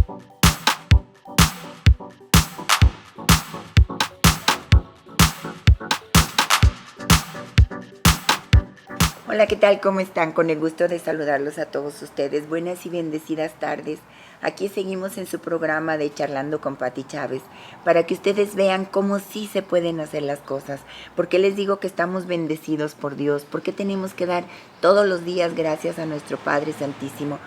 Hola, ¿qué tal? ¿Cómo están? Con el gusto de saludarlos a todos ustedes. Buenas y bendecidas tardes. Aquí seguimos en su programa de Charlando con Pati Chávez para que ustedes vean cómo sí se pueden hacer las cosas. Porque les digo que estamos bendecidos por Dios, porque tenemos que dar todos los días gracias a nuestro Padre Santísimo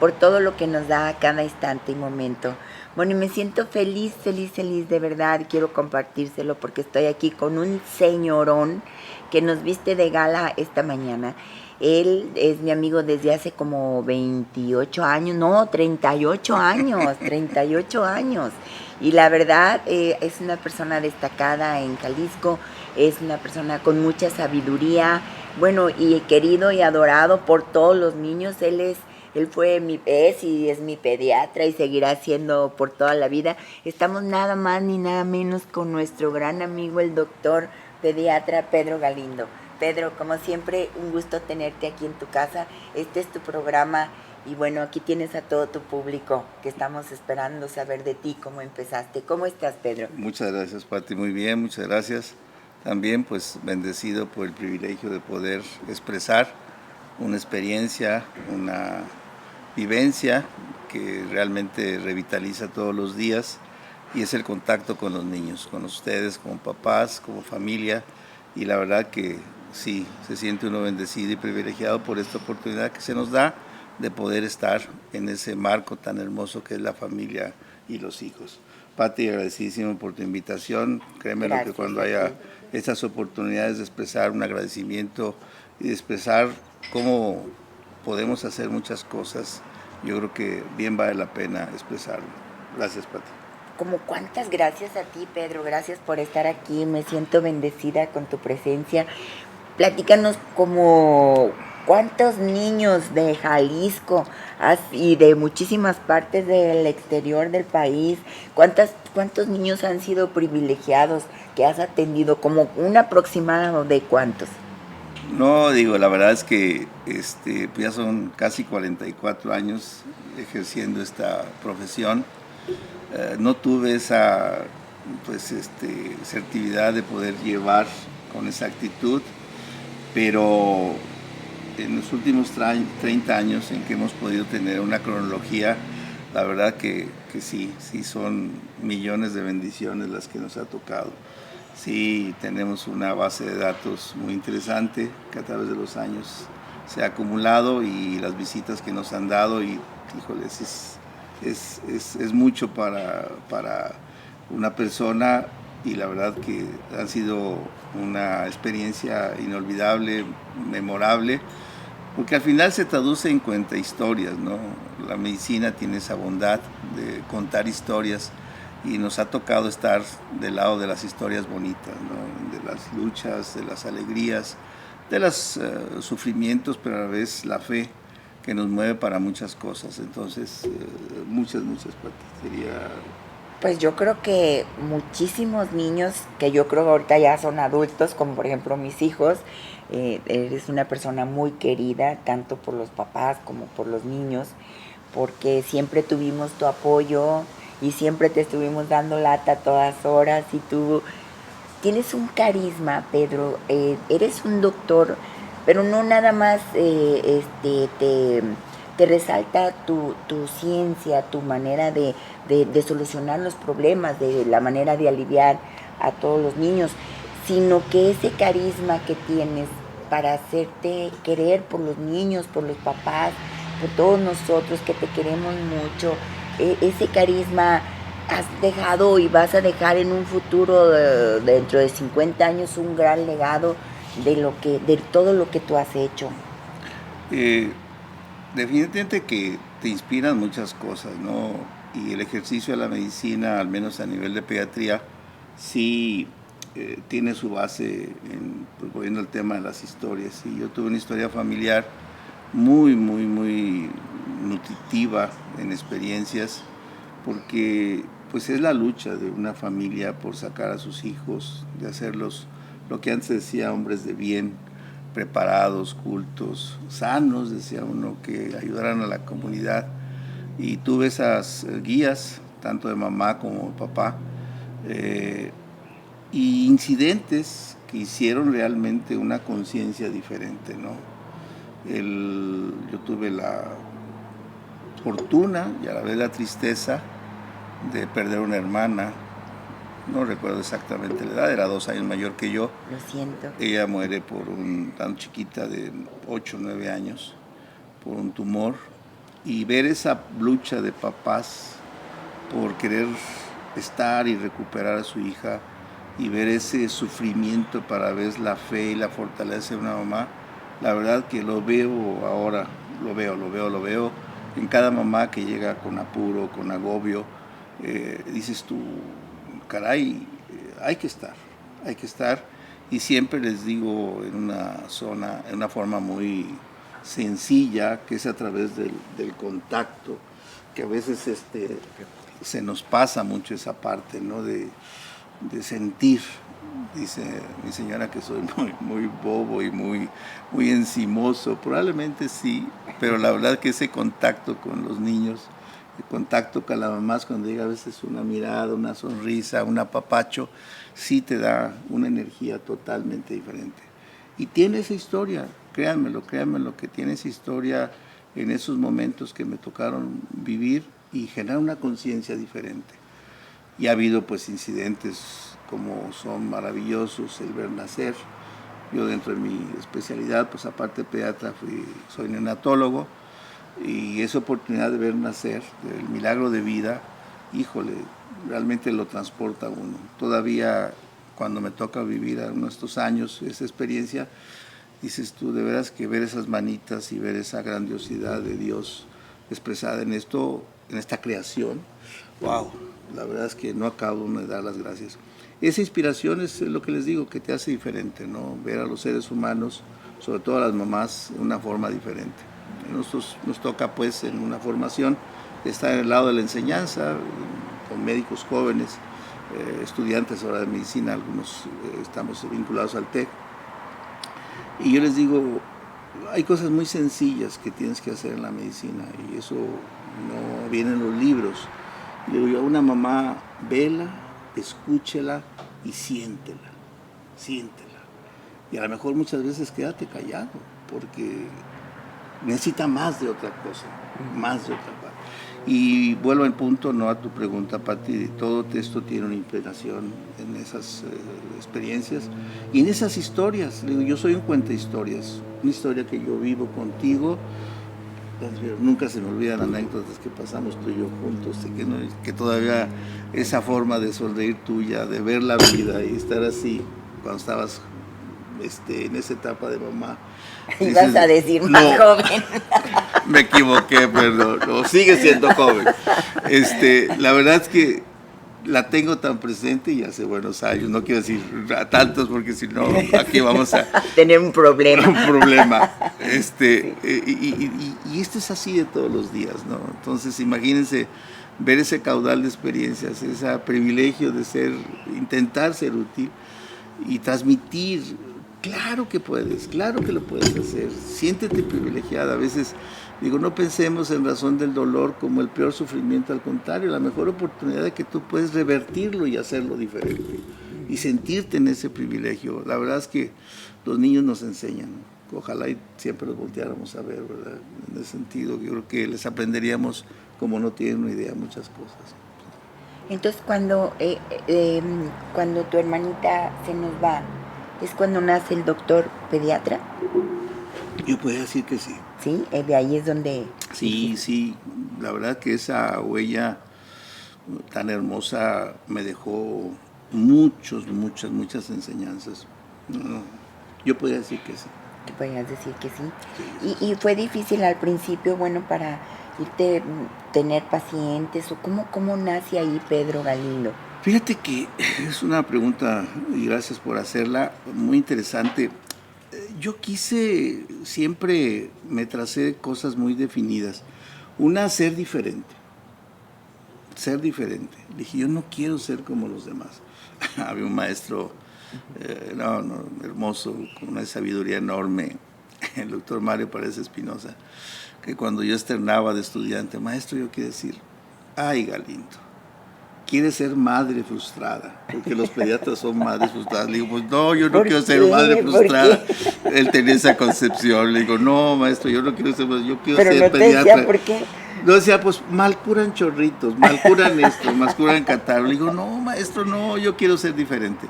por todo lo que nos da a cada instante y momento. Bueno, y me siento feliz de verdad, y quiero compartírselo porque estoy aquí con un señorón que nos viste de gala esta mañana. Él es mi amigo desde hace como 28 años, no, 38 años, 38 años. Y la verdad es una persona destacada en Jalisco, es una persona con mucha sabiduría, bueno, y querido y adorado por todos los niños. Él fue y es mi pediatra y seguirá siendo por toda la vida. Estamos nada más ni nada menos con nuestro gran amigo, el doctor pediatra Pedro Galindo. Pedro, como siempre, un gusto tenerte aquí en tu casa. Este es tu programa y bueno, aquí tienes a todo tu público que estamos esperando saber de ti, cómo empezaste. ¿Cómo estás, Pedro? Muchas gracias, Pati. Muy bien, muchas gracias. También pues bendecido por el privilegio de poder expresar una experiencia, una vivencia que realmente revitaliza todos los días y es el contacto con los niños, con ustedes, como papás, como familia, y la verdad que sí, se siente uno bendecido y privilegiado por esta oportunidad que se nos da de poder estar en ese marco tan hermoso que es la familia y los hijos. Pati, agradecidísimo por tu invitación. Créeme lo que cuando haya estas oportunidades de expresar un agradecimiento y de expresar cómo podemos hacer muchas cosas, yo creo que bien vale la pena expresarlo. Gracias, Pati. Como cuántas gracias a ti, Pedro, gracias por estar aquí, me siento bendecida con tu presencia. Platícanos como cuántos niños de Jalisco y de muchísimas partes del exterior del país, cuántos niños han sido privilegiados que has atendido, como un aproximado de cuántos. No, digo, la verdad es que pues ya son casi 44 años ejerciendo esta profesión. No tuve esa asertividad de poder llevar con exactitud, pero en los últimos 30 años en que hemos podido tener una cronología, la verdad que sí son millones de bendiciones las que nos ha tocado. Sí, tenemos una base de datos muy interesante que a través de los años se ha acumulado y las visitas que nos han dado y, híjoles, es mucho para una persona y la verdad que ha sido una experiencia inolvidable, memorable, porque al final se traduce en cuenta historias, ¿no? La medicina tiene esa bondad de contar historias y nos ha tocado estar del lado de las historias bonitas, ¿no? De las luchas, de las alegrías, de los sufrimientos, pero a la vez la fe que nos mueve para muchas cosas. Entonces, muchas, sería... Pues yo creo que muchísimos niños que yo creo que ahorita ya son adultos, como por ejemplo mis hijos, eres una persona muy querida, tanto por los papás como por los niños, porque siempre tuvimos tu apoyo y siempre te estuvimos dando lata a todas horas y tú tienes un carisma, Pedro, eres un doctor, pero no nada más te resalta tu ciencia, tu manera de solucionar los problemas, de la manera de aliviar a todos los niños, sino que ese carisma que tienes para hacerte querer por los niños, por los papás, por todos nosotros que te queremos mucho, ese carisma has dejado y vas a dejar en un futuro, dentro de 50 años, un gran legado de todo lo que tú has hecho. Definitivamente que te inspiran muchas cosas, ¿no? Y el ejercicio de la medicina, al menos a nivel de pediatría, sí tiene su base en, pues, volviendo al tema de las historias. Y yo tuve una historia familiar muy nutritiva en experiencias, porque pues es la lucha de una familia por sacar a sus hijos, de hacerlos lo que antes decía hombres de bien, preparados, cultos, sanos, decía uno, que ayudaran a la comunidad. Y tuve esas guías, tanto de mamá como de papá, y incidentes que hicieron realmente una conciencia diferente, ¿no? Yo tuve la fortuna y a la vez la tristeza de perder una hermana. No recuerdo exactamente la edad, era 2 años mayor que yo. Lo siento. Ella muere tan chiquita de 8 o 9 años por un tumor. Y ver esa lucha de papás por querer estar y recuperar a su hija y ver ese sufrimiento para ver la fe y la fortaleza de una mamá, la verdad que lo veo ahora, lo veo en cada mamá que llega con apuro, con agobio. Dices tú, caray, hay que estar, y siempre les digo en una forma muy sencilla, que es a través del contacto, que a veces se nos pasa mucho esa parte, ¿no? de sentir. Dice mi señora que soy muy bobo y muy encimoso. Probablemente sí, pero la verdad que ese contacto con los niños, el contacto con las mamás, cuando llega a veces una mirada, una sonrisa, un apapacho, sí te da una energía totalmente diferente. Y tiene esa historia, créanmelo, que tiene esa historia en esos momentos que me tocaron vivir y generar una conciencia diferente. Y ha habido pues incidentes como son maravillosos, el ver nacer. Yo dentro de mi especialidad, pues aparte de pediatra, soy neonatólogo, y esa oportunidad de ver nacer, el milagro de vida, híjole, realmente lo transporta a uno. Todavía cuando me toca vivir a estos años, esa experiencia, dices tú, de veras que ver esas manitas y ver esa grandiosidad de Dios expresada en esta creación, wow, la verdad es que no acabo de dar las gracias. Esa inspiración es lo que les digo, que te hace diferente, ¿no? Ver a los seres humanos, sobre todo a las mamás, de una forma diferente. Nosotros nos toca, pues, en una formación, estar en el lado de la enseñanza, con médicos jóvenes, estudiantes ahora de medicina, algunos estamos vinculados al TEC. Y yo les digo, hay cosas muy sencillas que tienes que hacer en la medicina, y eso no viene en los libros. Le digo yo a una mamá, vela, escúchela y siéntela. Y a lo mejor muchas veces quédate callado, porque necesita más de otra cosa, Y vuelvo al punto, no a tu pregunta, Pati, todo esto tiene una impregnación en esas experiencias y en esas historias. Le digo, yo soy un cuentahistorias, una historia que yo vivo contigo. Nunca se me olvidan anécdotas que pasamos tú y yo juntos, que todavía esa forma de sonreír tuya, de ver la vida y estar así cuando estabas en esa etapa de mamá. Ibas a decir más joven. Me equivoqué, perdón. No, sigue siendo joven. La verdad es que la tengo tan presente y hace buenos años. No quiero decir a tantos porque si no, aquí vamos a tener un problema. Sí. Y esto es así de todos los días, ¿no? Entonces, imagínense ver ese caudal de experiencias, ese privilegio de intentar ser útil y transmitir. Claro que puedes, claro que lo puedes hacer. Siéntete privilegiada. A veces digo, no pensemos en razón del dolor como el peor sufrimiento, al contrario, la mejor oportunidad de que tú puedes revertirlo y hacerlo diferente y sentirte en ese privilegio. La verdad es que los niños nos enseñan, ¿no? Ojalá y siempre los volteáramos a ver, ¿verdad? En ese sentido, yo creo que les aprenderíamos como no tienen una idea muchas cosas. Entonces, cuando tu hermanita se nos va, ¿es cuando nace el doctor pediatra? Yo podría decir que sí. Sí, de ahí es donde... Sí, la verdad que esa huella tan hermosa me dejó muchas enseñanzas. Yo podría decir que sí. ¿Te podrías decir que sí? Y fue difícil al principio, bueno, para irte, tener pacientes, o cómo nace ahí Pedro Galindo. Fíjate que es una pregunta, y gracias por hacerla, muy interesante. Yo siempre me tracé cosas muy definidas. Una, ser diferente. Dije, yo no quiero ser como los demás. Había un maestro hermoso, con una sabiduría enorme, el doctor Mario Párez Espinosa, que cuando yo externaba de estudiante, maestro, yo quiero decir, ay, Galindo, quiere ser madre frustrada, porque los pediatras son madres frustradas. Le digo, pues no, yo no quiero ser madre frustrada. Él tenía esa concepción. Le digo, no, maestro, yo no quiero ser madre, yo quiero ser pediatra. Decía, ¿por qué? No, decía, pues mal curan chorritos, mal curan esto, mal curan catarro. Le digo, no, maestro, no, yo quiero ser diferente.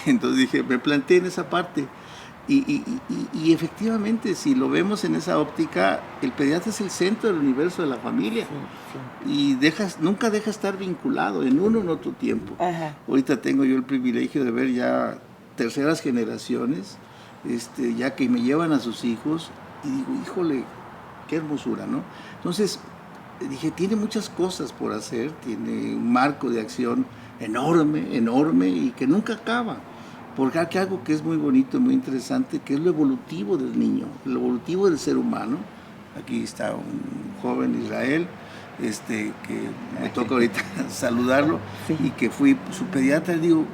Entonces dije, me planteé en esa parte. Y efectivamente, si lo vemos en esa óptica, el pediatra es el centro del universo de la familia. Sí, sí. Y nunca deja estar vinculado en uno o en otro tiempo. Ajá. Ahorita tengo yo el privilegio de ver ya terceras generaciones, ya que me llevan a sus hijos, y digo, híjole, qué hermosura, ¿no? Entonces, dije, tiene muchas cosas por hacer, tiene un marco de acción enorme, enorme, y que nunca acaba. Porque hay algo que es muy bonito, muy interesante, que es lo evolutivo del niño, lo evolutivo del ser humano. Aquí está un joven Israel, que me toca ahorita saludarlo, sí. Y que fui su pediatra, y digo,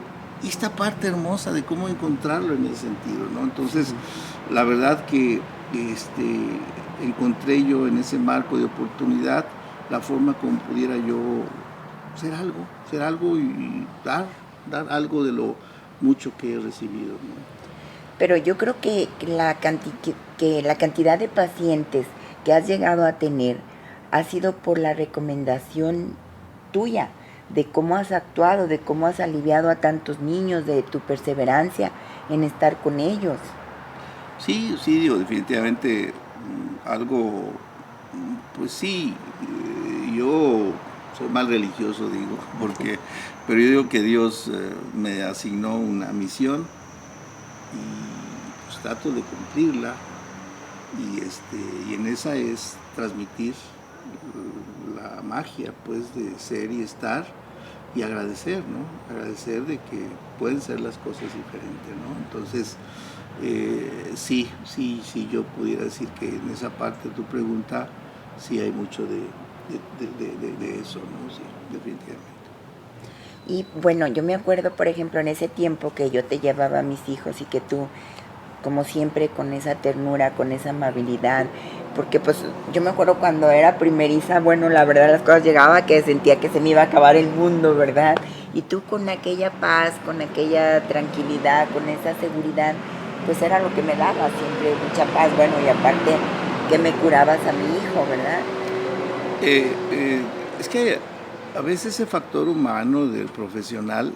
y esta parte hermosa de cómo encontrarlo en ese sentido, ¿no? Entonces, sí. La verdad que encontré yo en ese marco de oportunidad la forma como pudiera yo ser algo y dar algo de lo mucho que he recibido, ¿no? Pero yo creo que la cantidad de pacientes que has llegado a tener ha sido por la recomendación tuya, de cómo has actuado, de cómo has aliviado a tantos niños, de tu perseverancia en estar con ellos. Sí, digo, definitivamente algo, pues sí, yo soy mal religioso, digo, pero yo digo que Dios me asignó una misión y pues trato de cumplirla, y en esa es transmitir la magia, pues, de ser y estar y agradecer, ¿no? Agradecer de que pueden ser las cosas diferentes, ¿no? Entonces, sí, yo pudiera decir que en esa parte de tu pregunta sí hay mucho de eso, ¿no? Sí, definitivamente. Y bueno, yo me acuerdo, por ejemplo, en ese tiempo que yo te llevaba a mis hijos y que tú, como siempre, con esa ternura, con esa amabilidad, porque pues yo me acuerdo cuando era primeriza, bueno, la verdad las cosas llegaba que sentía que se me iba a acabar el mundo, ¿verdad? Y tú con aquella paz, con aquella tranquilidad, con esa seguridad, pues era lo que me daba siempre, mucha paz, bueno, y aparte que me curabas a mi hijo, ¿verdad? Es que a veces ese factor humano del profesional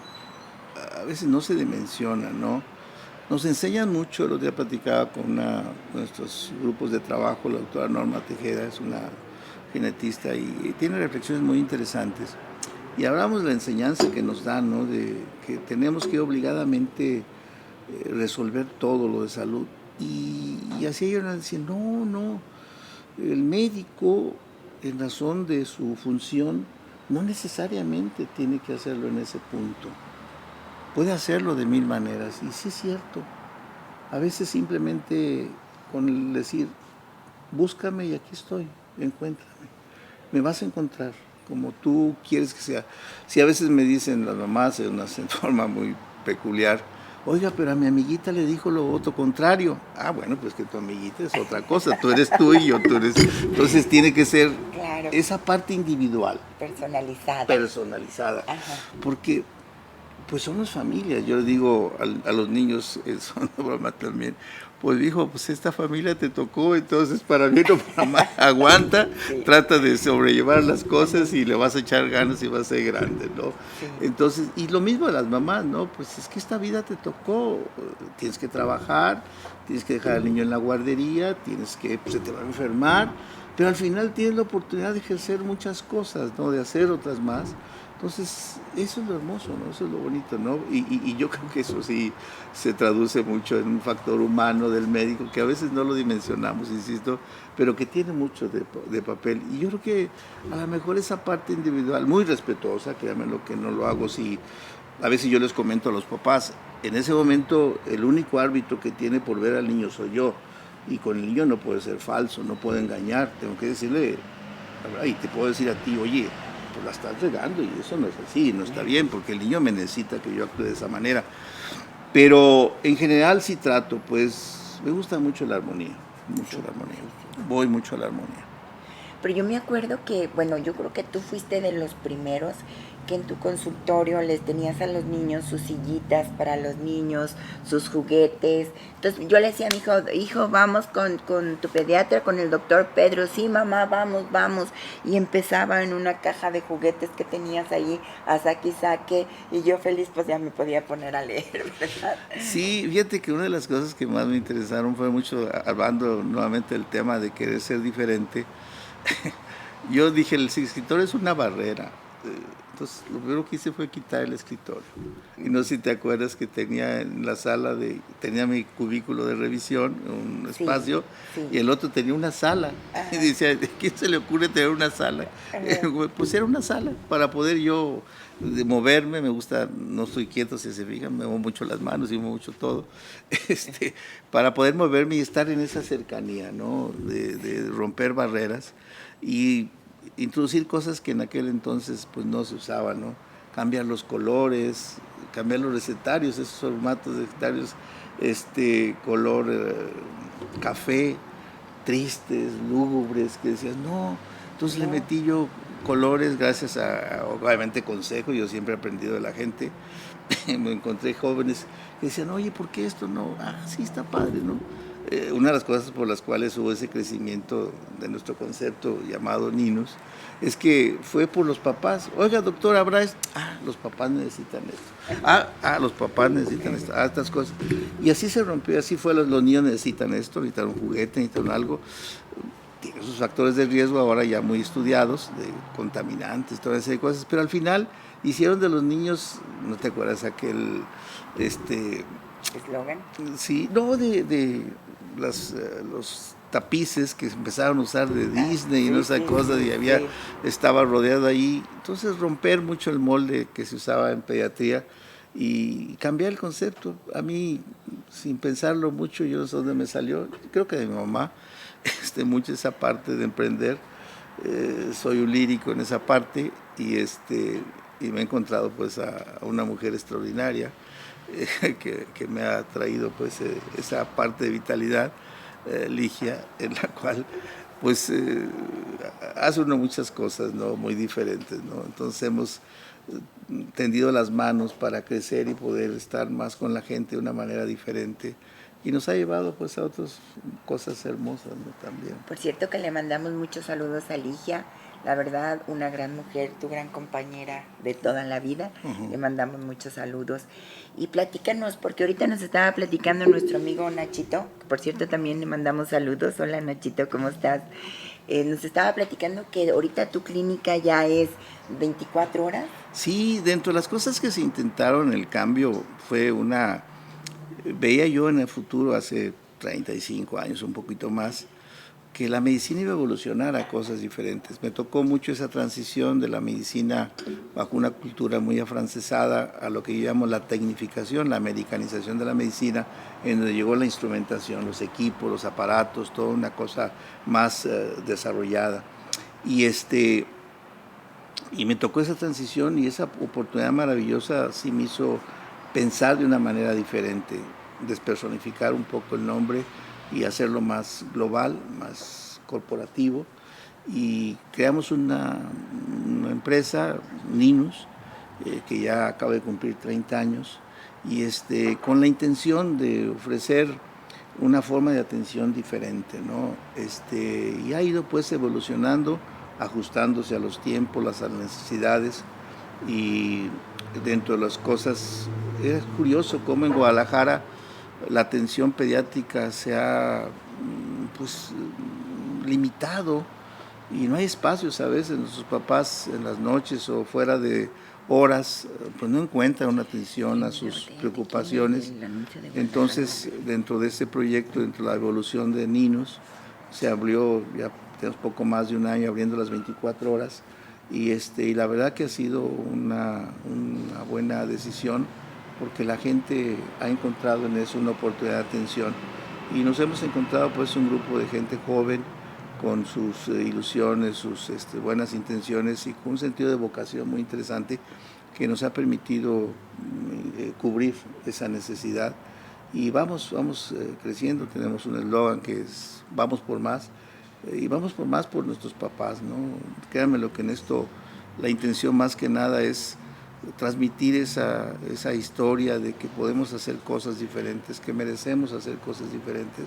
a veces no se dimensiona, ¿no? Nos enseñan mucho. El otro día platicaba con uno de nuestros grupos de trabajo, la doctora Norma Tejeda, es una genetista y tiene reflexiones muy interesantes. Y hablamos de la enseñanza que nos dan, ¿no? De que tenemos que obligadamente resolver todo lo de salud. Y así ellos decían, no, el médico, en razón de su función, no necesariamente tiene que hacerlo en ese punto. Puede hacerlo de mil maneras, y sí es cierto. A veces simplemente con el decir, búscame y aquí estoy, encuéntrame. Me vas a encontrar como tú quieres que sea. Si a veces me dicen las mamás de una forma muy peculiar, oiga, pero a mi amiguita le dijo lo otro contrario. Ah, bueno, pues que tu amiguita es otra cosa, tú eres tú y yo, tú eres... Entonces tiene que ser, claro, esa parte individual. Personalizada. Ajá. Porque pues somos familias. Yo les digo a los niños, son de broma también, pues dijo, pues esta familia te tocó, entonces para bien o para mal, aguanta, sí. Trata de sobrellevar las cosas y le vas a echar ganas y vas a ser grande, ¿no? Sí. Entonces, y lo mismo de las mamás, ¿no? Pues es que esta vida te tocó, tienes que trabajar, tienes que dejar al niño en la guardería, pues se te va a enfermar, pero al final tienes la oportunidad de ejercer muchas cosas, ¿no? De hacer otras más. Entonces, eso es lo hermoso, ¿no? Eso es lo bonito, ¿no? Y yo creo que eso sí se traduce mucho en un factor humano del médico, que a veces no lo dimensionamos, insisto, pero que tiene mucho de papel. Y yo creo que a lo mejor esa parte individual, muy respetuosa, créanme lo que no lo hago, si a veces yo les comento a los papás, en ese momento el único árbitro que tiene por ver al niño soy yo, y con el niño no puede ser falso, no puedo engañar, tengo que decirle, y te puedo decir a ti, oye, pues la estás regando y eso no es así, no está bien, porque el niño me necesita que yo actúe de esa manera. Pero en general sí trato, pues me gusta mucho la armonía, mucho la armonía, voy mucho a la armonía. Pero yo me acuerdo que, bueno, yo creo que tú fuiste de los primeros que en tu consultorio les tenías a los niños sus sillitas para los niños, sus juguetes. Entonces yo le decía a mi hijo, vamos con tu pediatra, con el doctor Pedro. Sí, mamá, vamos. Y empezaba en una caja de juguetes que tenías ahí, a saque, y yo feliz pues ya me podía poner a leer, ¿verdad? Sí, fíjate que una de las cosas que más me interesaron fue mucho, hablando nuevamente del tema de querer ser diferente. Yo dije, el escritorio es una barrera. Entonces, lo primero que hice fue quitar el escritorio. Y no sé si te acuerdas que tenía en la sala, tenía mi cubículo de revisión, un espacio, sí. y el otro tenía una sala. Ajá. Y decía, ¿a quién se le ocurre tener una sala? Pues era una sala para poder yo moverme. Me gusta, no estoy quieto, si se fijan, me muevo mucho las manos y me muevo mucho todo. Para poder moverme y estar en esa cercanía, ¿no? De romper barreras y introducir cosas que en aquel entonces pues no se usaban, ¿no? Cambiar los colores, cambiar los recetarios, esos formatos de recetarios, color café, tristes, lúgubres, que decías, no. Entonces le metí yo colores gracias a obviamente consejo. Yo siempre he aprendido de la gente. Me encontré jóvenes que decían, oye, ¿por qué esto no? Sí, está padre, ¿no? Una de las cosas por las cuales hubo ese crecimiento de nuestro concepto llamado Ninos es que fue por los papás. Oiga, doctor, ¿habrá esto? Los papás necesitan esto. Los papás necesitan esto. Estas cosas. Y así se rompió, así fue, los niños necesitan esto, necesitan un juguete, necesitan algo. Tiene sus factores de riesgo ahora ya muy estudiados, de contaminantes, toda esa serie de cosas, pero al final hicieron de los niños, ¿no te acuerdas aquel eslogan? Sí, no, de los tapices que empezaron a usar de Disney y no sé cosas, y estaba rodeado ahí. Entonces romper mucho el molde que se usaba en pediatría y cambiar el concepto. A mí, sin pensarlo mucho, yo no sé dónde me salió, creo que de mi mamá, mucho esa parte de emprender. Soy un lírico en esa parte y me he encontrado pues a una mujer extraordinaria que me ha traído pues esa parte de vitalidad, Ligia, en la cual pues hace uno muchas cosas, ¿no? Muy diferentes, ¿no? Entonces hemos tendido las manos para crecer y poder estar más con la gente de una manera diferente, y nos ha llevado pues a otras cosas hermosas, ¿no? También. Por cierto que le mandamos muchos saludos a Ligia, la verdad, una gran mujer, tu gran compañera de toda la vida. Le mandamos muchos saludos. Y platícanos, porque ahorita nos estaba platicando nuestro amigo Nachito, que por cierto también le mandamos saludos. Hola Nachito, ¿cómo estás? Nos estaba platicando que ahorita tu clínica ya es 24 horas. Sí, dentro de las cosas que se intentaron, el cambio fue veía yo en el futuro, hace 35 años, un poquito más, que la medicina iba a evolucionar a cosas diferentes. Me tocó mucho esa transición de la medicina bajo una cultura muy afrancesada a lo que yo llamo la tecnificación, la americanización de la medicina, en donde llegó la instrumentación, los equipos, los aparatos, toda una cosa más desarrollada. Y me tocó esa transición, y esa oportunidad maravillosa sí me hizo pensar de una manera diferente, despersonificar un poco el nombre y hacerlo más global, más corporativo. Y creamos una empresa, Ninus, que ya acaba de cumplir 30 años, y con la intención de ofrecer una forma de atención diferente, ¿no? Y ha ido pues evolucionando, ajustándose a los tiempos, las necesidades, y dentro de las cosas, es curioso cómo en Guadalajara la atención pediátrica se ha pues limitado, y no hay espacios a veces. Nuestros papás en las noches o fuera de horas pues no encuentran una atención a sus preocupaciones. Entonces, dentro de este proyecto, dentro de la evolución de Ninos, se abrió, ya tenemos poco más de un año abriendo las 24 horas, y la verdad que ha sido una buena decisión, porque la gente ha encontrado en eso una oportunidad de atención, y nos hemos encontrado pues un grupo de gente joven con sus ilusiones, sus buenas intenciones, y con un sentido de vocación muy interesante que nos ha permitido cubrir esa necesidad. Y vamos creciendo. Tenemos un eslogan que es "Vamos por más". y vamos por más por nuestros papás, ¿no? Créanme lo que en esto la intención más que nada es transmitir esa historia de que podemos hacer cosas diferentes, que merecemos hacer cosas diferentes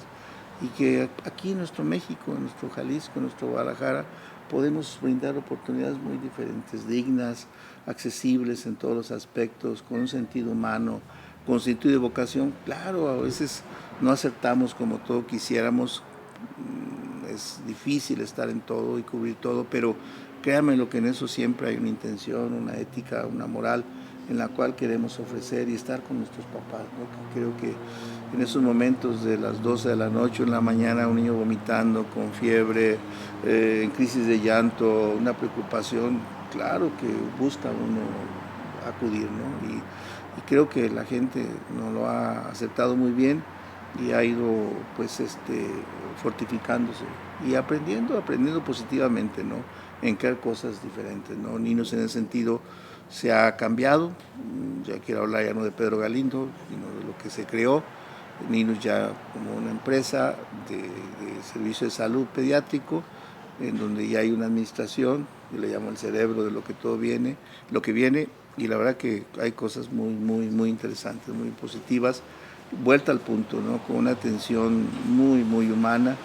y que aquí en nuestro México, en nuestro Jalisco, en nuestro Guadalajara, podemos brindar oportunidades muy diferentes, dignas, accesibles en todos los aspectos, con un sentido humano, con sentido de vocación. Claro, a veces no acertamos como todo quisiéramos, es difícil estar en todo y cubrir todo, pero créanme lo que en eso siempre hay una intención, una ética, una moral en la cual queremos ofrecer y estar con nuestros papás, ¿no? Creo que en esos momentos de las 12 de la noche, en la mañana, un niño vomitando, con fiebre, en crisis de llanto, una preocupación, claro que busca uno acudir, ¿no? Y creo que la gente nos lo ha aceptado muy bien y ha ido pues fortificándose y aprendiendo positivamente, ¿no? En crear cosas diferentes, ¿no? Ninos en ese sentido se ha cambiado, ya quiero hablar ya no de Pedro Galindo, sino de lo que se creó, Ninos ya como una empresa de servicio de salud pediátrico, en donde ya hay una administración, yo le llamo el cerebro de lo que todo viene, lo que viene, y la verdad que hay cosas muy interesantes, muy positivas, vuelta al punto, ¿no? Con una atención muy humana,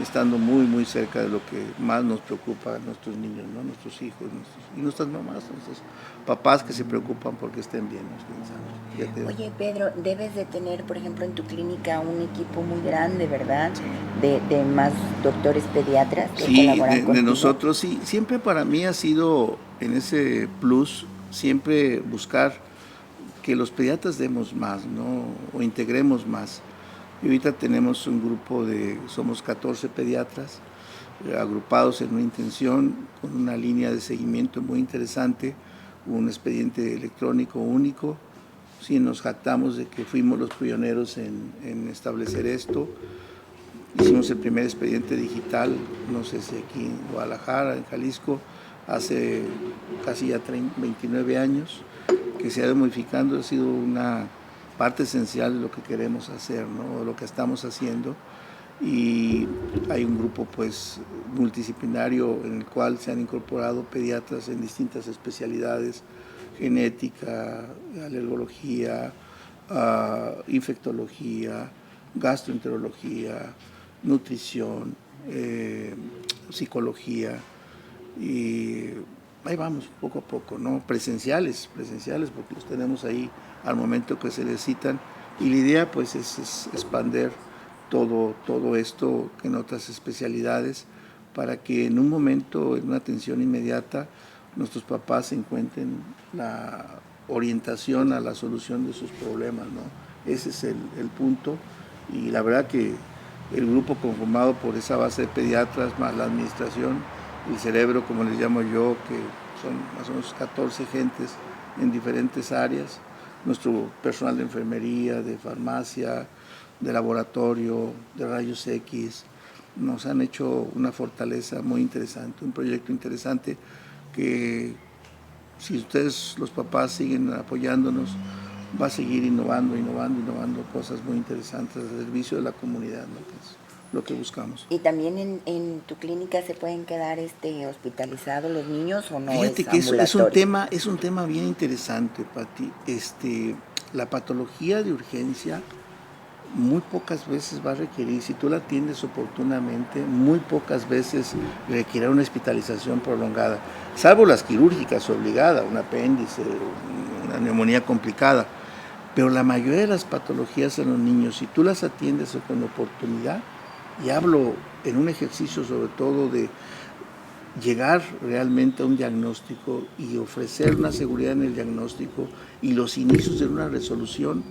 estando muy cerca de lo que más nos preocupa a nuestros niños, ¿no? Nuestros hijos, y nuestras mamás, nuestros papás que se preocupan porque estén bien, Oye, Pedro, debes de tener, por ejemplo, en tu clínica un equipo muy grande, ¿verdad? De más doctores pediatras que sí, colaboran contigo. De nosotros, sí. Siempre para mí ha sido en ese plus, siempre buscar que los pediatras demos más, ¿no? O integremos más. Y ahorita tenemos un grupo somos 14 pediatras agrupados en una intención, con una línea de seguimiento muy interesante, un expediente electrónico único. Sí, nos jactamos de que fuimos los pioneros en establecer esto. Hicimos el primer expediente digital, no sé si aquí en Guadalajara, en Jalisco, hace casi ya 29 años, que se ha ido modificando, ha sido una parte esencial de lo que queremos hacer, ¿no? Lo que estamos haciendo. Y hay un grupo pues multidisciplinario en el cual se han incorporado pediatras en distintas especialidades, genética, alergología, infectología, gastroenterología, nutrición, psicología, y ahí vamos poco a poco, ¿no? Presenciales porque los tenemos ahí al momento que se necesitan, y la idea pues es expander todo esto en otras especialidades para que en un momento, en una atención inmediata, nuestros papás encuentren la orientación a la solución de sus problemas, ¿no? Ese es el punto, y la verdad que el grupo conformado por esa base de pediatras más la administración, el cerebro, como les llamo yo, que son más o menos 14 gentes en diferentes áreas, nuestro personal de enfermería, de farmacia, de laboratorio, de rayos X, nos han hecho una fortaleza muy interesante, un proyecto interesante que si ustedes, los papás, siguen apoyándonos, va a seguir innovando cosas muy interesantes al servicio de la comunidad, ¿no? Que es lo que buscamos. ¿Y también en tu clínica se pueden quedar hospitalizados los niños o no? Fíjate que es un tema bien interesante, Pati. La patología de urgencia muy pocas veces va a requerir, si tú la atiendes oportunamente, muy pocas veces requerirá una hospitalización prolongada, salvo las quirúrgicas obligadas, un apéndice, una neumonía complicada. Pero la mayoría de las patologías en los niños, si tú las atiendes con oportunidad, y hablo en un ejercicio sobre todo de llegar realmente a un diagnóstico y ofrecer una seguridad en el diagnóstico y los inicios de una resolución,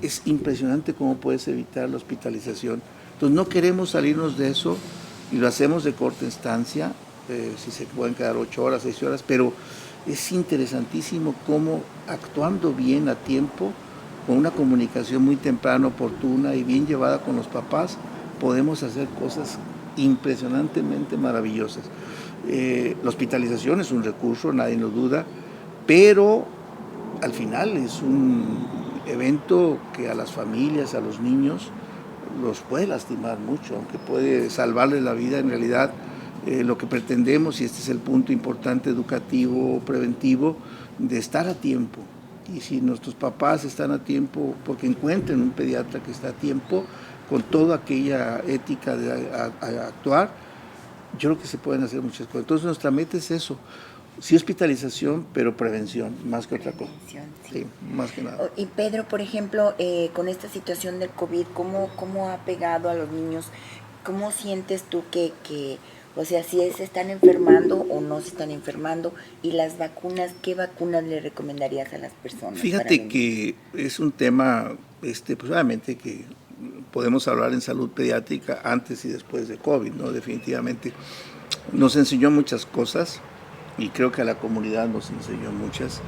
es impresionante cómo puedes evitar la hospitalización. Entonces no queremos salirnos de eso y lo hacemos de corta instancia, si se pueden quedar 8 horas, 6 horas, pero es interesantísimo cómo actuando bien a tiempo, con una comunicación muy temprana, oportuna y bien llevada con los papás, podemos hacer cosas impresionantemente maravillosas. La hospitalización es un recurso, nadie lo duda, pero al final es un evento que a las familias, a los niños, los puede lastimar mucho, aunque puede salvarles la vida. En realidad, lo que pretendemos, y este es el punto importante educativo, preventivo, de estar a tiempo. Y si nuestros papás están a tiempo, porque encuentren un pediatra que está a tiempo, con toda aquella ética de actuar, yo creo que se pueden hacer muchas cosas. Entonces nuestra meta es eso, sí hospitalización, pero prevención, más que otra cosa. Sí, más que nada. Y Pedro, por ejemplo, con esta situación del COVID, ¿cómo ha pegado a los niños? ¿Cómo sientes tú que o sea, si se están enfermando o no se están enfermando? Y las vacunas, ¿qué vacunas le recomendarías a las personas? Fíjate que es un tema, pues obviamente que podemos hablar en salud pediátrica antes y después de COVID, ¿no? Definitivamente. Nos enseñó muchas cosas y creo que a la comunidad nos enseñó muchas.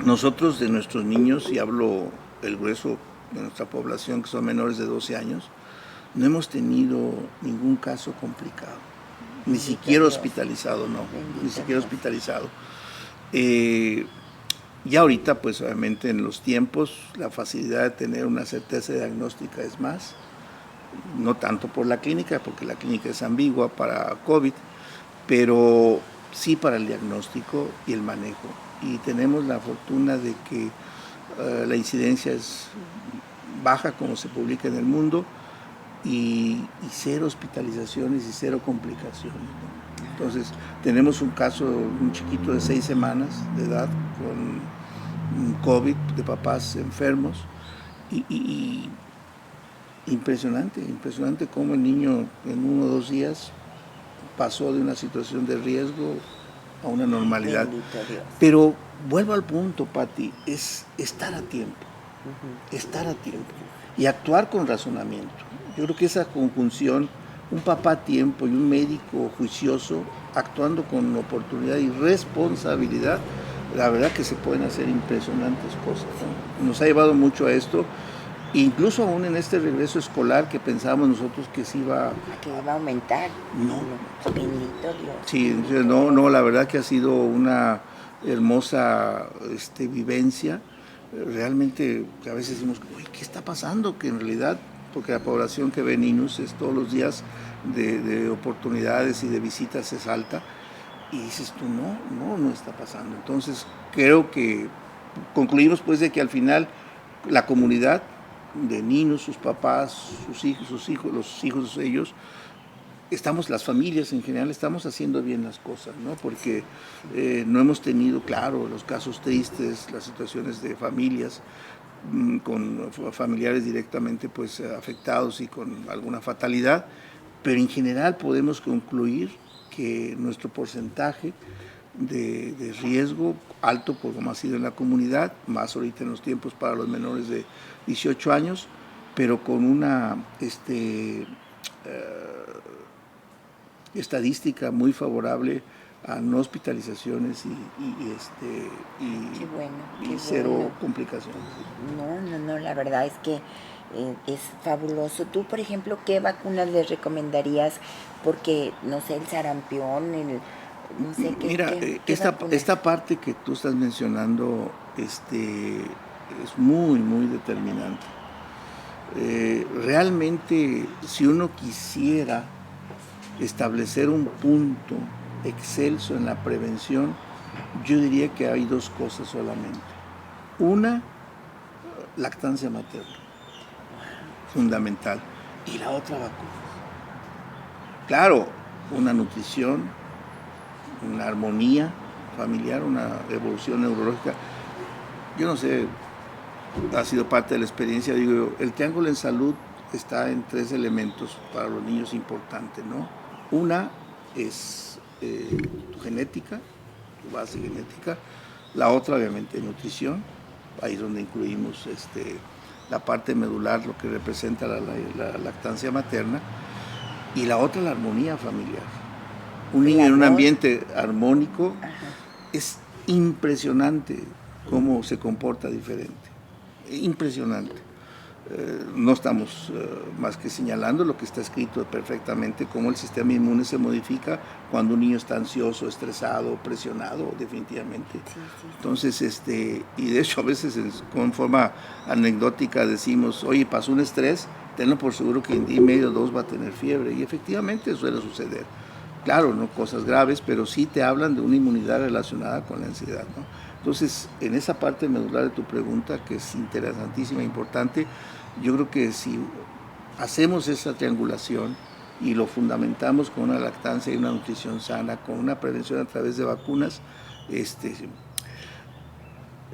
Nosotros de nuestros niños, y hablo el grueso de nuestra población, que son menores de 12 años, no hemos tenido ningún caso complicado, ni siquiera hospitalizado, no, ni siquiera hospitalizado. Y ahorita, pues obviamente en los tiempos, la facilidad de tener una certeza diagnóstica es más, no tanto por la clínica, porque la clínica es ambigua para COVID, pero sí para el diagnóstico y el manejo. Y tenemos la fortuna de que la incidencia es baja, como se publica en el mundo, y cero hospitalizaciones y cero complicaciones, ¿no? Entonces, tenemos un caso, un chiquito de 6 semanas de edad con COVID, de papás enfermos, y impresionante cómo el niño en 1 o 2 días pasó de una situación de riesgo a una normalidad. Pero vuelvo al punto, Pati, es estar a tiempo, estar a tiempo y actuar con razonamiento. Yo creo que esa conjunción, un papá a tiempo y un médico juicioso, actuando con oportunidad y responsabilidad, la verdad que se pueden hacer impresionantes cosas, ¿no? Nos ha llevado mucho a esto, incluso aún en este regreso escolar que pensábamos nosotros que se iba a aumentar. No. Bendito Dios. Sí, no, la verdad que ha sido una hermosa vivencia. Realmente a veces decimos, uy, ¿qué está pasando? Que en realidad, porque la población que ve niños es todos los días de oportunidades y de visitas es alta, y dices tú, no está pasando. Entonces creo que concluimos pues de que al final la comunidad de niños, sus papás, sus hijos, los hijos de ellos, las familias en general estamos haciendo bien las cosas, ¿no? Porque no hemos tenido, claro, los casos tristes, las situaciones de familias con familiares directamente pues afectados y con alguna fatalidad, pero en general podemos concluir que nuestro porcentaje de riesgo alto, por como ha sido en la comunidad, más ahorita en los tiempos para los menores de 18 años, pero con una estadística muy favorable a no hospitalizaciones y cero complicaciones. No, la verdad es que es fabuloso. Tú, por ejemplo, ¿qué vacunas les recomendarías? Porque, no sé, el sarampión, no sé qué. Mira, esta parte que tú estás mencionando es muy, muy determinante. Realmente, si uno quisiera establecer un punto excelso en la prevención, yo diría que hay 2 cosas solamente. Una, lactancia materna, fundamental, y la otra, vacunas. Claro, una nutrición, una armonía familiar, una evolución neurológica. Yo no sé, ha sido parte de la experiencia, digo, el triángulo en salud está en 3 elementos para los niños importantes, ¿no? Una es tu genética, tu base genética. La otra, obviamente, nutrición. Ahí es donde incluimos la parte medular, lo que representa la lactancia materna. Y la otra, la armonía familiar. Un niño en un ambiente armónico, es impresionante cómo se comporta diferente. Impresionante. No estamos más que señalando lo que está escrito perfectamente, cómo el sistema inmune se modifica cuando un niño está ansioso, estresado, presionado, definitivamente. Sí. Entonces, y de hecho a veces con forma anecdótica decimos, oye, pasó un estrés, tenlo por seguro que en día y medio o 2 va a tener fiebre, y efectivamente suele suceder. Claro, no cosas graves, pero sí te hablan de una inmunidad relacionada con la ansiedad, ¿no? Entonces, en esa parte medular de tu pregunta, que es interesantísima e importante, yo creo que si hacemos esa triangulación y lo fundamentamos con una lactancia y una nutrición sana, con una prevención a través de vacunas,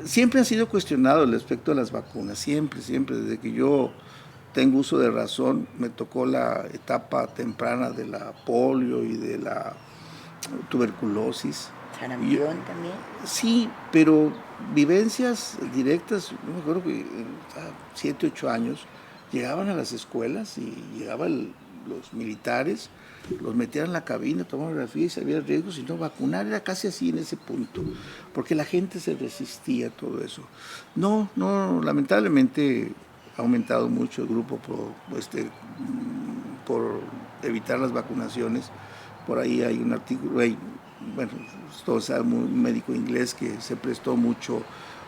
siempre ha sido cuestionado el aspecto de las vacunas, siempre, desde que yo tengo uso de razón, me tocó la etapa temprana de la polio y de la tuberculosis. ¿Sarampión también? Sí, pero vivencias directas, no me acuerdo que 7, 8 años, llegaban a las escuelas y llegaban los militares, los metían en la cabina, tomaban radiografía y si había riesgos, y no vacunar, era casi así en ese punto, porque la gente se resistía a todo eso. No, lamentablemente ha aumentado mucho el grupo por evitar las vacunaciones. Por ahí hay un artículo, bueno, todo sabe, un médico inglés que se prestó mucho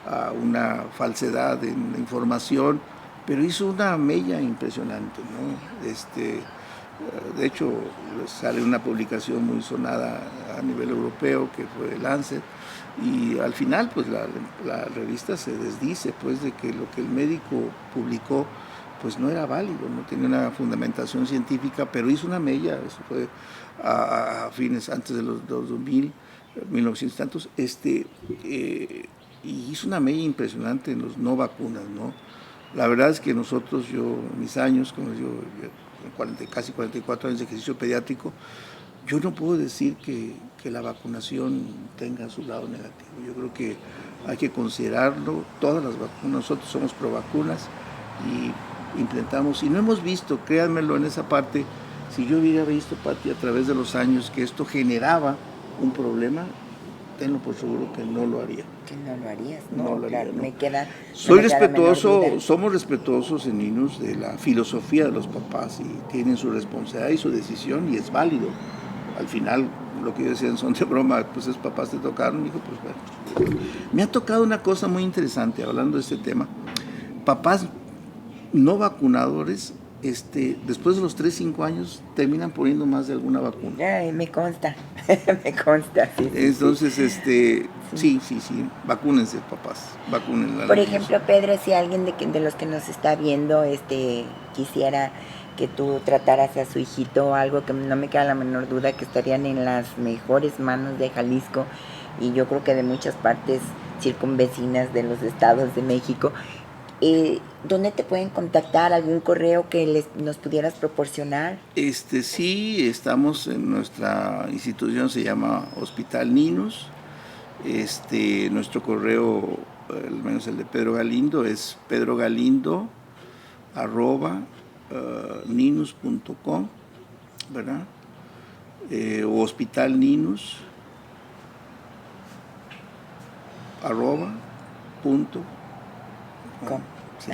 a una falsedad en la información, pero hizo una mella impresionante, ¿no? De hecho, sale una publicación muy sonada a nivel europeo que fue el Lancet, y al final pues la revista se desdice pues de que lo que el médico publicó pues no era válido, no tenía una fundamentación científica, pero hizo una mella. Eso fue a fines, antes de los 2000, 1900 y tantos, y hizo una mella impresionante en los no vacunas, ¿no? La verdad es que nosotros, mis años, como yo, casi 44 años de ejercicio pediátrico, yo no puedo decir que la vacunación tenga su lado negativo. Yo creo que hay que considerarlo, todas las vacunas, nosotros somos pro vacunas y implementamos, y no hemos visto, créanmelo en esa parte, si yo hubiera visto, Pati, a través de los años que esto generaba un problema, tenlo por seguro que no lo haría. Que no lo harías, ¿no? No lo haría, Claro, no. me queda. Soy respetuoso, somos respetuosos en niños de la filosofía de los papás y tienen su responsabilidad y su decisión, y es válido. Al final, lo que ellos decían son de broma, pues es papás te tocaron, hijo, pues bueno. Me ha tocado una cosa muy interesante hablando de este tema. Papás no vacunadores, después de los 3, 5 años, terminan poniendo más de alguna vacuna. Ay, me consta, me consta, sí. Entonces, sí, vacúnense, papás, vacúnense. Por ejemplo, Pedro, si alguien de los que nos está viendo, quisiera que tú trataras a su hijito, algo que no me queda la menor duda, que estarían en las mejores manos de Jalisco, y yo creo que de muchas partes circunvecinas de los estados de México. ¿Dónde te pueden contactar? ¿Algún correo que nos pudieras proporcionar? Sí, estamos en nuestra institución, se llama Hospital Ninus. Nuestro correo, al menos el de Pedro Galindo, es pedrogalindo@ninus.com, ¿verdad? O Hospital Ninus .com. Sí.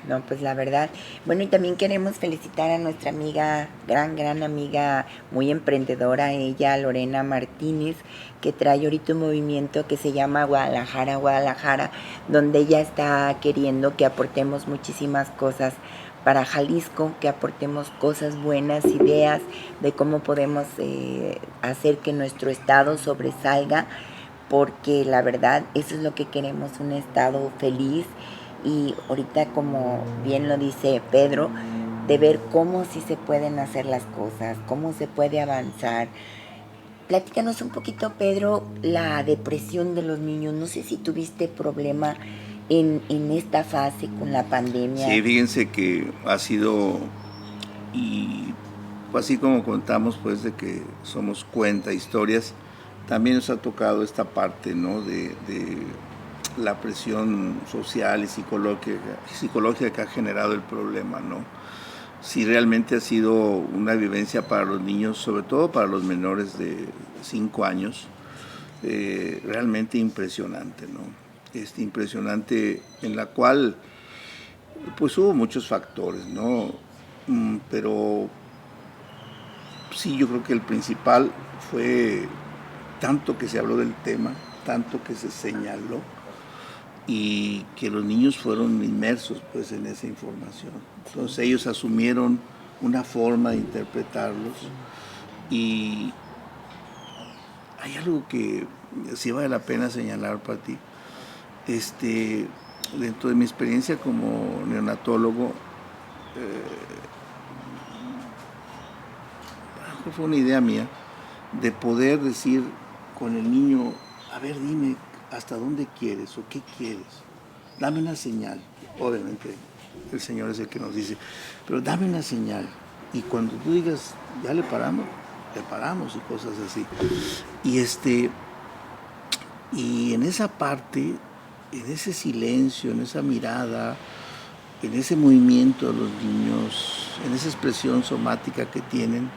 No, pues la verdad. Bueno, y también queremos felicitar a nuestra amiga, gran amiga, muy emprendedora, ella, Lorena Martínez, que trae ahorita un movimiento que se llama Guadalajara, donde ella está queriendo que aportemos muchísimas cosas para Jalisco, que aportemos cosas buenas, ideas de cómo podemos hacer que nuestro estado sobresalga, porque la verdad eso es lo que queremos, un estado feliz. Y ahorita, como bien lo dice Pedro, de ver cómo sí se pueden hacer las cosas, cómo se puede avanzar. Platícanos un poquito, Pedro, la depresión de los niños. No sé si tuviste problema en esta fase con la pandemia. Sí, fíjense que ha sido, y así como contamos pues de que somos cuenta historias, también nos ha tocado esta parte, ¿no? de la presión social y psicológica que ha generado el problema, ¿no? Si realmente ha sido una vivencia para los niños, sobre todo para los menores de 5 años, realmente impresionante, ¿no? Impresionante, en la cual pues hubo muchos factores, ¿no? Pero sí, yo creo que el principal fue tanto que se habló del tema, tanto que se señaló, y que los niños fueron inmersos pues en esa información. Entonces ellos asumieron una forma de interpretarlos y hay algo que sí vale la pena señalar para ti. Dentro de mi experiencia como neonatólogo, fue una idea mía de poder decir con el niño, a ver, dime hasta dónde quieres o qué quieres, dame una señal. Obviamente el Señor es el que nos dice, pero dame una señal, y cuando tú digas, ya le paramos y cosas así. Y en esa parte, en ese silencio, en esa mirada, en ese movimiento de los niños, en esa expresión somática que tienen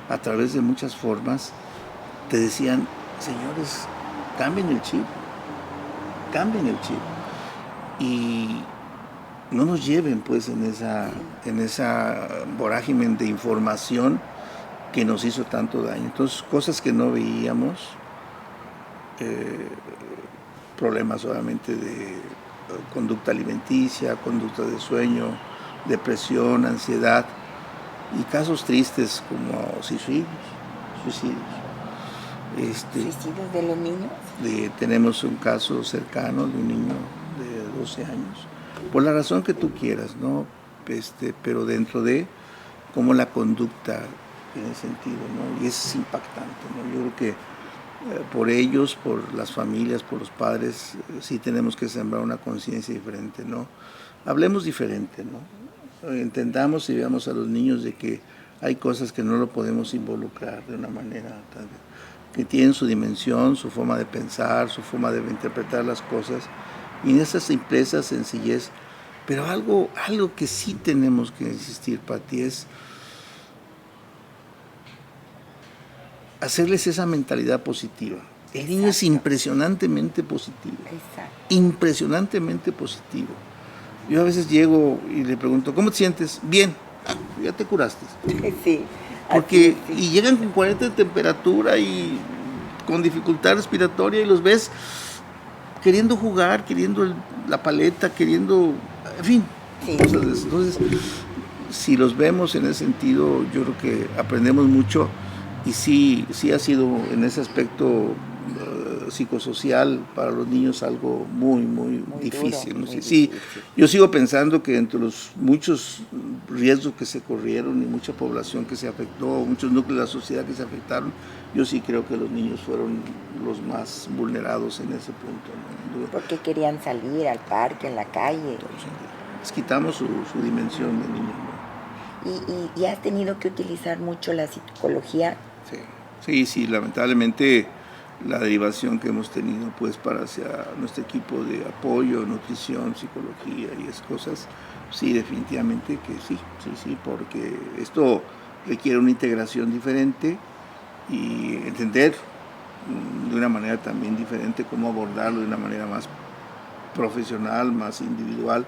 a través de muchas formas, te decían, señores, cambien el chip, y no nos lleven pues en esa vorágine de información que nos hizo tanto daño. Entonces, cosas que no veíamos, problemas obviamente de conducta alimenticia, conducta de sueño, depresión, ansiedad, y casos tristes como suicidios. ¿Suicidios de los niños? Tenemos un caso cercano de un niño de 12 años, por la razón que tú quieras, ¿no? Pero dentro de cómo la conducta en ese sentido, ¿no? Y es impactante, ¿no? Yo creo que por ellos, por las familias, por los padres, sí tenemos que sembrar una conciencia diferente, ¿no? Hablemos diferente, ¿no? Entendamos y veamos a los niños de que hay cosas que no lo podemos involucrar de una manera que tienen su dimensión, su forma de pensar, su forma de interpretar las cosas, y en esa simpleza, sencillez. Pero algo que sí tenemos que insistir, Pati, es hacerles esa mentalidad positiva. El niño es impresionantemente positivo. Exacto. Impresionantemente positivo. Yo a veces llego y le pregunto, ¿cómo te sientes? Bien. Ya te curaste. Sí. Porque, y llegan con 40 de temperatura y con dificultad respiratoria, y los ves queriendo jugar, queriendo la paleta, queriendo, en fin. Sí. Entonces, si los vemos en ese sentido, yo creo que aprendemos mucho, y sí ha sido en ese aspecto psicosocial para los niños algo muy difícil. Duro, ¿no? muy Sí, difícil. yo sigo pensando que entre los muchos riesgos que se corrieron y mucha población que se afectó, muchos núcleos de la sociedad que se afectaron, yo sí creo que los niños fueron los más vulnerados en ese punto, ¿no? Porque querían salir al parque, en la calle. Entonces, les quitamos su dimensión de niño, ¿no? ¿Y has tenido que utilizar mucho la psicología? Sí, lamentablemente la derivación que hemos tenido pues para hacia nuestro equipo de apoyo, nutrición, psicología y esas cosas, sí, definitivamente que sí, porque esto requiere una integración diferente y entender de una manera también diferente cómo abordarlo de una manera más profesional, más individual,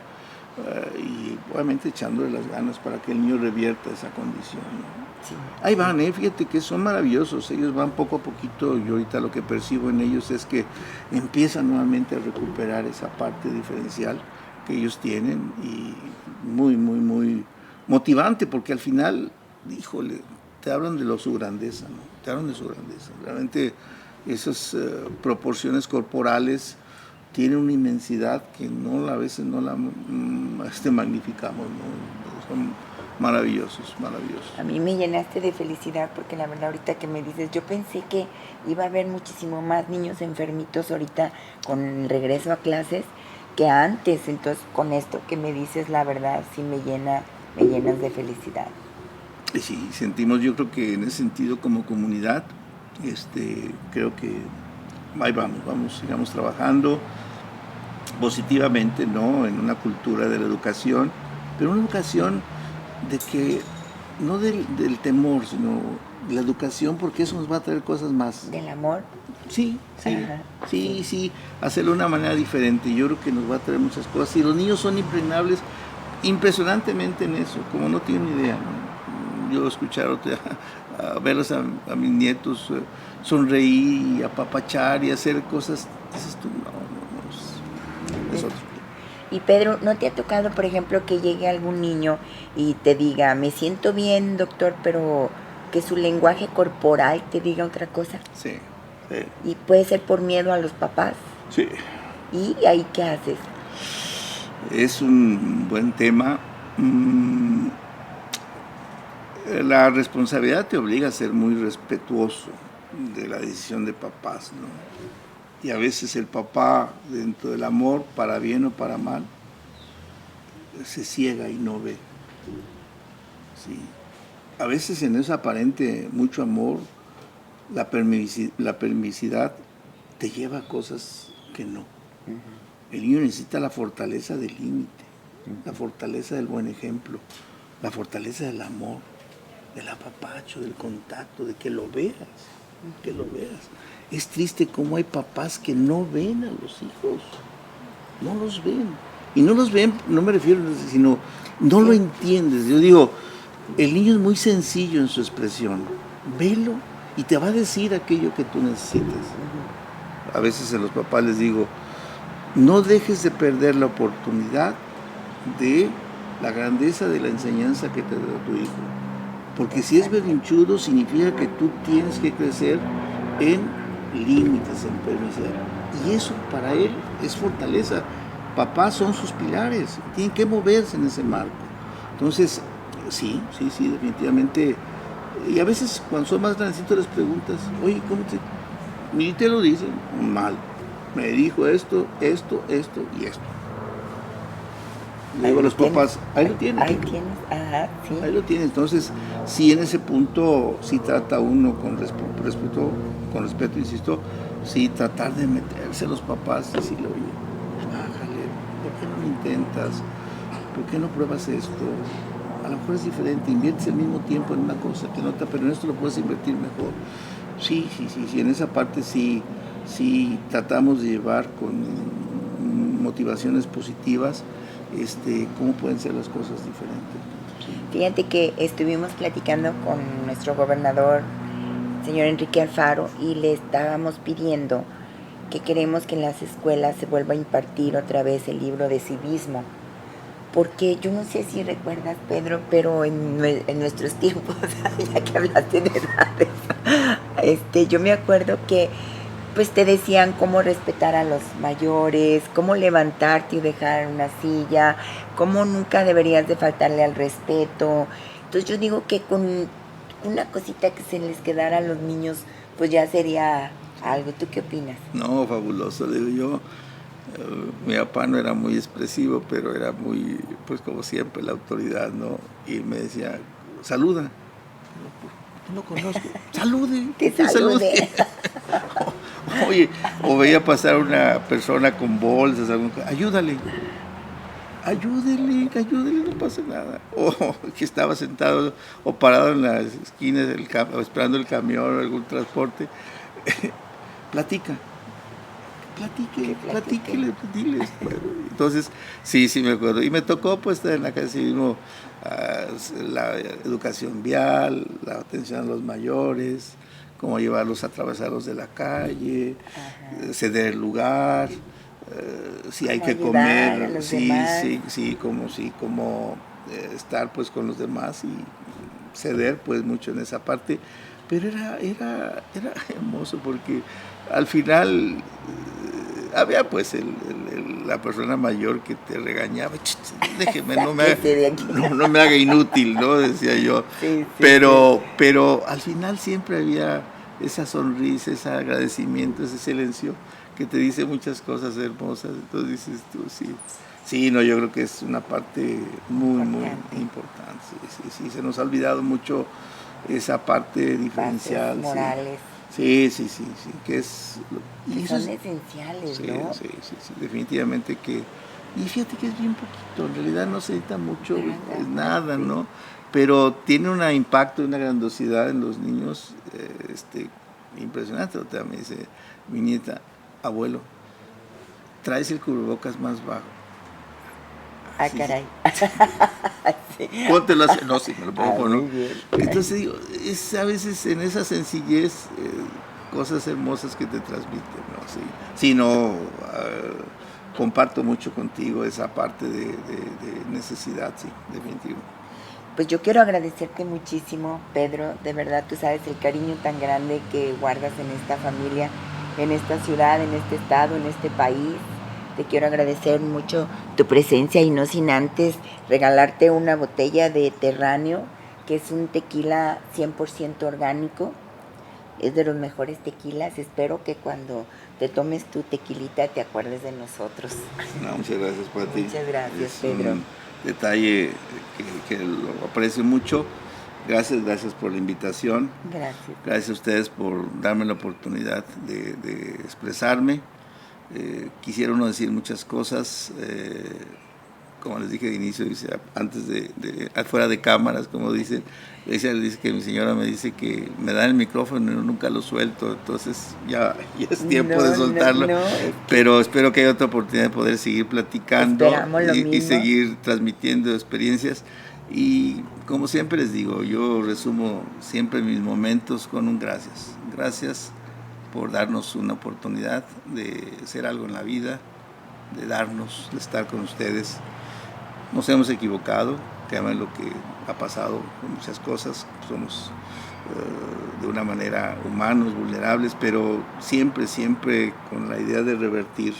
y obviamente echándole las ganas para que el niño revierta esa condición, ¿no? Sí. Ahí van, fíjate que son maravillosos, ellos van poco a poquito, y ahorita lo que percibo en ellos es que empiezan nuevamente a recuperar esa parte diferencial que ellos tienen, y muy motivante, porque al final, híjole, te hablan de su grandeza, ¿no? Te hablan de su grandeza, realmente esas proporciones corporales tienen una inmensidad que a veces no la magnificamos, ¿no? Son maravillosos. A mí me llenaste de felicidad, porque la verdad ahorita que me dices, yo pensé que iba a haber muchísimo más niños enfermitos ahorita con el regreso a clases que antes. Entonces, con esto que me dices, la verdad sí me llenas de felicidad. Sí, sentimos, yo creo que en ese sentido como comunidad, creo que ahí sigamos trabajando positivamente, ¿no? En una cultura de la educación, pero una educación de que no del temor, sino la educación, porque eso nos va a traer cosas más. ¿Del amor? Sí, hacerlo de una manera diferente. Yo creo que nos va a traer muchas cosas. Y los niños son impregnables impresionantemente en eso, como no tienen idea, ¿no? Yo escuchar a verlos a mis nietos sonreír y apapachar y hacer cosas, dices tú, no, es otro Y Pedro, ¿no te ha tocado, por ejemplo, que llegue algún niño y te diga, me siento bien, doctor, pero que su lenguaje corporal te diga otra cosa? Sí, sí. Y puede ser por miedo a los papás. Sí. ¿Y ahí qué haces? Es un buen tema. La responsabilidad te obliga a ser muy respetuoso de la decisión de papás, ¿no? Y a veces el papá, dentro del amor, para bien o para mal, se ciega y no ve. Sí. A veces en ese aparente mucho amor, la permisividad te lleva a cosas que no. El niño necesita la fortaleza del límite, la fortaleza del buen ejemplo, la fortaleza del amor, del apapacho, del contacto, de que lo veas, que lo veas. Es triste cómo hay papás que no ven a los hijos, no los ven. Y no los ven, no me refiero, sino no lo entiendes. Yo digo, el niño es muy sencillo en su expresión. Velo y te va a decir aquello que tú necesitas. A veces a los papás les digo, no dejes de perder la oportunidad de la grandeza de la enseñanza que te da tu hijo. Porque si es berrinchudo, significa que tú tienes que crecer en límites, en permisividad. Y eso para él es fortaleza. Papás son sus pilares, tienen que moverse en ese marco. Entonces, sí, definitivamente. Y a veces cuando son más grandecitos les preguntas, oye, ¿cómo te...? Y te lo dicen, mal. Me dijo esto y esto. Le digo a los papás, ahí lo tienes. Ahí tienes, ajá, sí. Ahí lo tienes. Entonces, sí, en ese punto, sí trata uno con respeto, insisto, sí tratar de meterse a los papás y decirle, oye, bájale, ¿por qué no lo intentas? ¿Por qué no pruebas esto? A lo mejor es diferente, inviertes el mismo tiempo en una cosa que en otra, pero en esto lo puedes invertir mejor. Sí, en esa parte sí tratamos de llevar con motivaciones positivas cómo pueden ser las cosas diferentes. Sí. Fíjate que estuvimos platicando con nuestro gobernador, señor Enrique Alfaro, y le estábamos pidiendo que queremos que en las escuelas se vuelva a impartir otra vez el libro de civismo. Porque yo no sé si recuerdas, Pedro, pero en nuestros tiempos, ya que hablaste de edades, yo me acuerdo que pues te decían cómo respetar a los mayores, cómo levantarte y dejar una silla, cómo nunca deberías de faltarle al respeto. Entonces yo digo que con una cosita que se les quedara a los niños, pues ya sería algo. ¿Tú qué opinas? No, fabuloso, digo yo. Mi papá no era muy expresivo, pero era muy, pues como siempre, la autoridad, ¿no? Y me decía, saluda. No lo conozco. Salude. Que salude. Oye, o veía pasar una persona con bolsas, ayúdale, no pasa nada. O que estaba sentado o parado en las esquinas esperando el camión o algún transporte. Platíquele. Diles. Entonces, sí, me acuerdo. Y me tocó pues estar en la calle mismo, la educación vial, la atención a los mayores, cómo llevarlos a atravesarlos de la calle, ceder el lugar, si hay que comer, como estar pues con los demás y ceder pues mucho en esa parte. Pero era hermoso porque al final había pues la persona mayor que te regañaba, déjeme, no me haga inútil, ¿no? Decía yo. Sí, pero al final siempre había esa sonrisa, ese agradecimiento, ese silencio que te dice muchas cosas hermosas. Entonces dices tú, sí, no, yo creo que es una parte muy importante. Sí, se nos ha olvidado mucho esa parte diferencial. Bases morales. Sí, que es... Que son esenciales, ¿no? Sí, definitivamente que... Y fíjate que es bien poquito, en realidad no se necesita mucho, es nada, ¿no? Pero tiene un impacto, una grandiosidad en los niños impresionante. Otra me dice mi nieta, abuelo, traes el cubrebocas más bajo. Ah, caray. Sí. Póntelo así. No, sí, me lo pongo, ¿no? Entonces digo, es a veces en esa sencillez cosas hermosas que te transmiten, ¿no? Sí, no, comparto mucho contigo esa parte de necesidad, sí, definitivo. Pues yo quiero agradecerte muchísimo, Pedro, de verdad tú sabes el cariño tan grande que guardas en esta familia, en esta ciudad, en este estado, en este país. Te quiero agradecer mucho tu presencia y no sin antes regalarte una botella de Terráneo, que es un tequila 100% orgánico. Es de los mejores tequilas. Espero que cuando te tomes tu tequilita te acuerdes de nosotros. No, muchas gracias, Pati. Muchas gracias, es Pedro. Un detalle que lo aprecio mucho. Gracias por la invitación. Gracias. Gracias a ustedes por darme la oportunidad de expresarme. Quisiera uno decir muchas cosas, como les dije de inicio, antes afuera de cámaras, como dicen, dice que mi señora me dice que me dan el micrófono y nunca lo suelto, entonces ya es tiempo de soltarlo, pero espero que haya otra oportunidad de poder seguir platicando y seguir transmitiendo experiencias. Y como siempre les digo, yo resumo siempre mis momentos con un gracias. Gracias por darnos una oportunidad de hacer algo en la vida, de estar con ustedes. Nos hemos equivocado, créanme lo que ha pasado con muchas cosas, somos de una manera humanos, vulnerables, pero siempre con la idea de revertir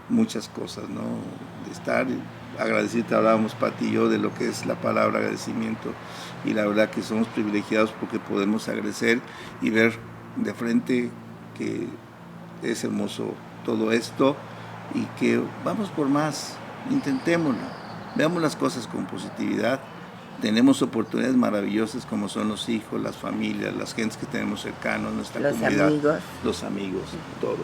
muchas cosas, ¿no? De estar agradecido. Hablábamos Pati y yo de lo que es la palabra agradecimiento, y la verdad que somos privilegiados porque podemos agradecer y ver de frente que es hermoso todo esto y que vamos por más, intentémoslo, veamos las cosas con positividad. Tenemos oportunidades maravillosas como son los hijos, las familias, las gentes que tenemos cercanos, nuestra comunidad, los amigos, todo.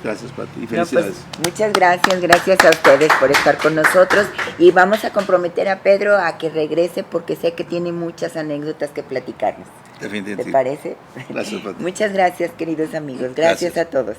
Gracias, Pati, y felicidades. Pues, muchas gracias a ustedes por estar con nosotros, y vamos a comprometer a Pedro a que regrese porque sé que tiene muchas anécdotas que platicarnos. Definitivamente. ¿Te parece? Gracias, Pati. Muchas gracias, queridos amigos. Gracias a todos.